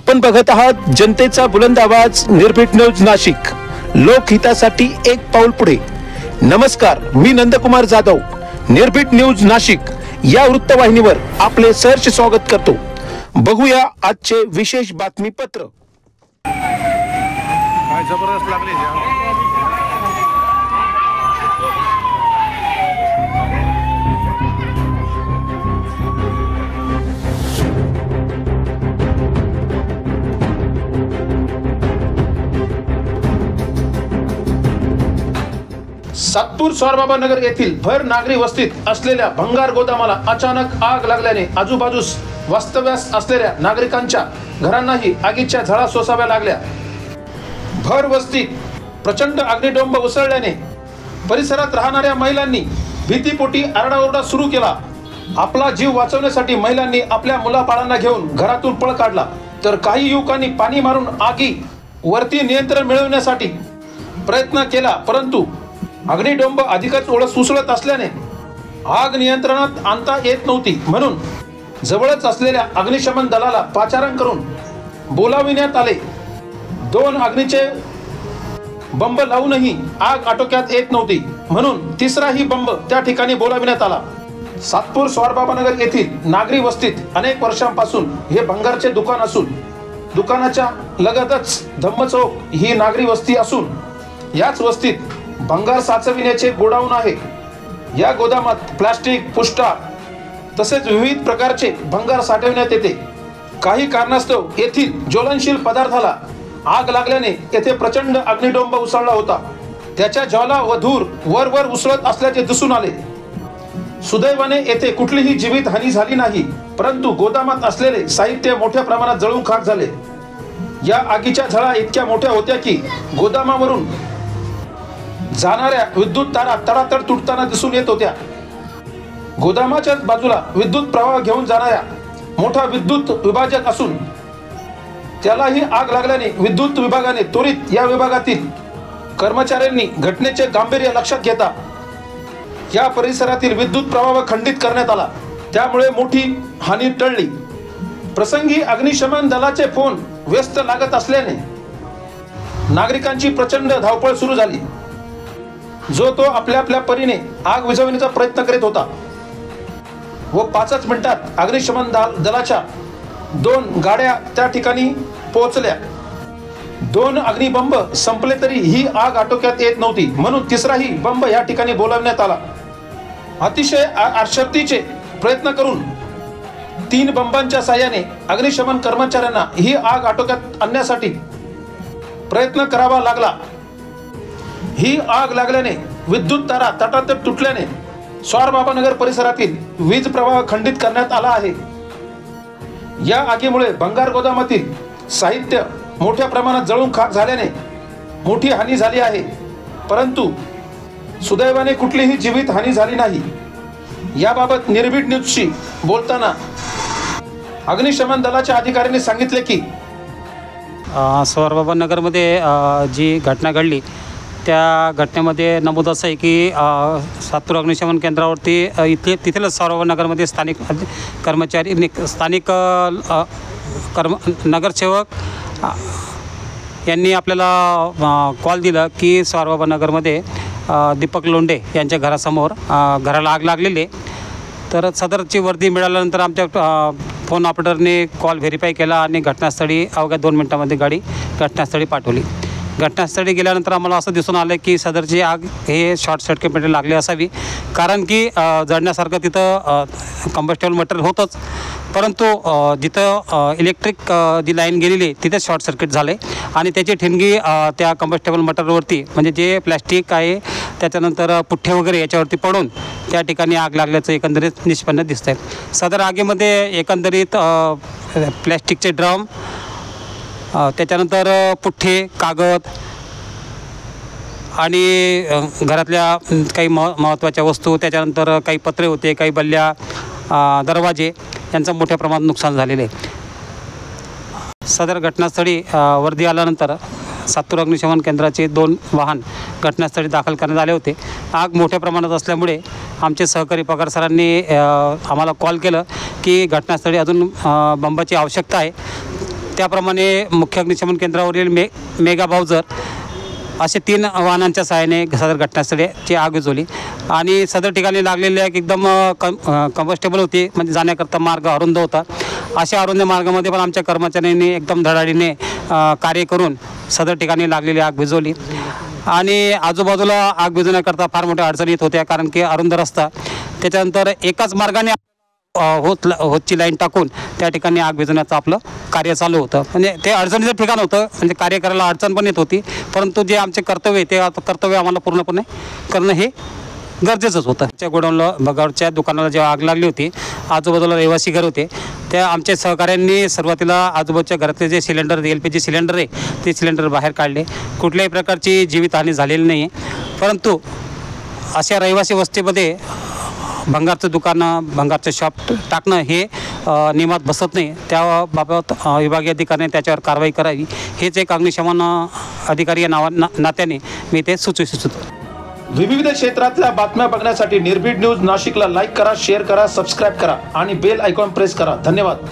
आपण बघत आहात जनतेचा बुलंद आवाज निर्भीड न्यूज नाशिक, लोकहितासाठी एक पाऊल पुढे। नमस्कार, मी नंदकुमार जाधव, निर्भीड न्यूज नाशिक या वृत्तवाहिनीवर आपले सहर्ष स्वागत करतो। बघूया आजचे विशेष बातमीपत्र। काय जबरदस्त लागले सातपूर स्वारबाबा नगर येथील भर नागरी वस्तीत असलेल्या भंगार गोदामाला अचानक आग लागल्याने आजूबाजूस वास्तव्यास असलेल्या नागरिकांच्या घरांनाही आगीच्या झळा सोसाव्या लागल्या। भर वस्तीत प्रचंड अग्निडोंब उसळल्याने परिसरात राहणाऱ्या महिलांनी भीतीपोटी आरडाओरडा सुरू केला। आपला जीव वाचवण्यासाठी महिलांनी आपल्या मुलाबाळांना घेऊन घरातून पळ काढला, तर काही युवकांनी पाणी मारून आगी वरती नियंत्रण मिळवण्यासाठी प्रयत्न केला, परंतु अग्निडोंब अधिकच उसळत असल्याने आग नियंत्रणात आणता येत नव्हती। म्हणून जवळच असलेल्या अग्निशमन दलाला पाचारण करून बोलाविण्यात आले। 2 अग्नीचे बंब लावूनही आग आटोक्यात येत नव्हती, म्हणून तिसराही बंब त्या ठिकाणी बोलाविण्यात आला। सातपूर स्वारबाबानगर येथील नागरी वस्तीत अनेक वर्षांपासून हे भंगारचे दुकान असून दुकानाच्या लगतच धम्मचौक ही नागरी वस्ती असून याच वस्तीत भंगार साचविण्याचे गोडाऊन आहे। या गोदामात प्लास्टिक, पुष्टा तसेच विविध प्रकारचे भंगार साठवण्यात येते। काही कारणास्तव येथील ज्वलनशील पदार्थाला आग लागल्याने येथे प्रचंड अग्निडोंब उसळला होता। त्याच्या ज्वाला व धूर वर उसळत असल्याचे दिसून आले। सुदैवाने येथे कुठलीही जीवित हानी झाली नाही, परंतु गोदामात असलेले साहित्य मोठ्या प्रमाणात जळून खाक झाले। या आगीच्या झळा इतक्या मोठ्या होत्या की गोदामावरून जाणाऱ्या विद्युत तारा तडातड तुटताना दिसून येत होत्या। गोदामाच्या बाजूला विद्युत प्रवाह घेऊन जाणाऱ्या मोठा विद्युत विभाजक असून त्यालाही आग लागल्याने विद्युत विभागाने त्वरित या विभागातील कर्मचाऱ्यांनी घटनेचे गांभीर्य लक्षात घेता या परिसरातील विद्युत प्रवाह खंडित करण्यात आला, त्यामुळे मोठी हानी टळली। प्रसंगी अग्निशमन दलाचे फोन व्यस्त लागत असल्याने नागरिकांची प्रचंड धावपळ सुरू झाली। जो तो आपल्या परीने आग विझवण्याचा प्रयत्न करीत होता व 5च मिनिटात अग्निशमन दलाच्या 2 गाड्या त्या ठिकाणी पोहोचल्या। 2 अग्निबंब संपले तरी ही आग आटोक्यात येत नव्हती, म्हणून तिसराही बंब या ठिकाणी बोलावण्यात आला। अतिशय आरशक्तीचे प्रयत्न करून 3 बंबांच्या साहाय्याने अग्निशमन कर्मचाऱ्यांना ही आग आटोक्यात आणण्यासाठी प्रयत्न करावा लागला। ही आग लागल्याने विद्युत तारा तटातट तुटल्याने स्वारबाबानगर परिसरातील वीज प्रवाह खंडित करण्यात आला आहे। या आगीमुळे भंगार गोदामातील साहित्य मोठ्या प्रमाणात जळून खाक झाल्याने मोठी हानी झाली आहे, परंतु सुदैवाने कुठलीही जीवित हानी झाली नाही। याबाबत निर्भीड न्यूजशी बोलताना अग्निशमन दलाच्या अधिकाऱ्यांनी सांगितले की स्वारबाबानगरमध्ये जी घटना घडली त्या घटनेमध्ये नमूद असं आहे की सातपूर अग्निशमन केंद्रावरती तिथेच स्वारबाबानगरमध्ये स्थानिक कर्मचारी स्थानिक नगरसेवक यांनी आपल्याला कॉल दिला की स्वारबाबानगरमध्ये दीपक लोंढे यांच्या घरासमोर घराला आग लागलेली आहे। तर सदरची वर्दी मिळाल्यानंतर आमच्या फोन ऑपरेटरने कॉल व्हेरीफाय केला आणि घटनास्थळी अवघ्या 2 मिनिटांमध्ये गाडी घटनास्थळी पाठवली। घटनास्थळी गेल्यानंतर आम्हाला असं दिसून आलं की सदरची आग हे शॉर्ट सर्किटमध्ये लागली असावी, कारण की जळण्यासारखं तिथं कंबस्टेबल मटेरियल होतंच, परंतु जिथं इलेक्ट्रिक जी लाईन गेलेली आहे तिथेच शॉर्ट सर्किट झाले आणि त्याची ठिणगी त्या कंबस्टेबल मटेरियलवरती म्हणजे जे प्लॅस्टिक आहे त्याच्यानंतर पुठ्ठे वगैरे याच्यावरती पडून त्या ठिकाणी आग लागल्याचं एकंदरीत निष्पन्न दिसतं आहे। सदर आगीमध्ये एकंदरीत प्लॅस्टिकचे ड्रम, त्याच्यानंतर पुठ्ठे, कागद आणि घरातल्या काही महत्त्वाच्या वस्तू, त्याच्यानंतर काही पत्रे होते, काही बल्ल्या, दरवाजे यांचं मोठ्या प्रमाणात नुकसान झालेले आहे। सदर घटनास्थळी वर्दी आल्यानंतर सातपूर अग्निशमन केंद्राचे 2 वाहन घटनास्थळी दाखल करण्यात आले होते। आग मोठ्या प्रमाणात असल्यामुळे आमचे सहकारी पगार सरांनी आम्हाला कॉल केलं की घटनास्थळी अजून बंबाची आवश्यकता आहे, त्याप्रमाणे मुख्य अग्निशमन केंद्रावरील मेगा बाउजर असे 3 वाहनांच्या सहाय्याने सदर घटनास्थळी आग विझवली आणि सदर ठिकाणी लागलेले एकदम कंबस्टेबल होती, म्हणजे जाण्याकरता मार्ग अरुंद होता. अशा अरुंद मार्गामध्ये पण आमच्या कर्मचाऱ्यांनी एकदम धडाडीने कार्य करून सदर ठिकाणी लागलेली आग विझवली. आणि आजूबाजूला आग विझवण्याकरता फार मोठ्या अडचणी येत होत्या, कारण की अरुंद रस्ता. त्याच्यानंतर एकाच मार्गाने होतची लाईन टाकून त्या ठिकाणी आग विझवण्याचं आपलं कार्य चालू होतं. म्हणजे ते अडचणीचं ठिकाण होतं, म्हणजे कार्य करायला अडचण पण येत होती, परंतु जे आमचे कर्तव्य आहे ते कर्तव्य आम्हाला पूर्णपणे करणं हे गरजेचंच होतं. त्या गोडाऊनला बगावरच्या दुकानाला जेव्हा आग लागली होती, आजूबाजूला रहिवासी घर होते, त्या आमच्या सहकाऱ्यांनी सुरुवातीला आजूबाजूच्या घरातले जे सिलेंडर LPG सिलेंडर आहे ते सिलेंडर बाहेर काढले. कुठल्याही प्रकारची जीवितहानी झालेली नाही आहे, परंतु अशा रहिवासी वस्तीमध्ये भंगारचं दुकानं, भंगारचं शॉप टाकणं हे नियमात बसत नाही. त्याबाबत विभागीय अधिकाऱ्याने त्याच्यावर कारवाई करावी, हेच एक अग्निशमन अधिकारी या नात्याने मी ते सुचवू इच्छितो. विविध क्षेत्रातल्या बातम्या बघण्यासाठी निर्भीड न्यूज नाशिकला लाईक करा, शेअर करा, सबस्क्राईब करा आणि बेल आयकॉन प्रेस करा. धन्यवाद.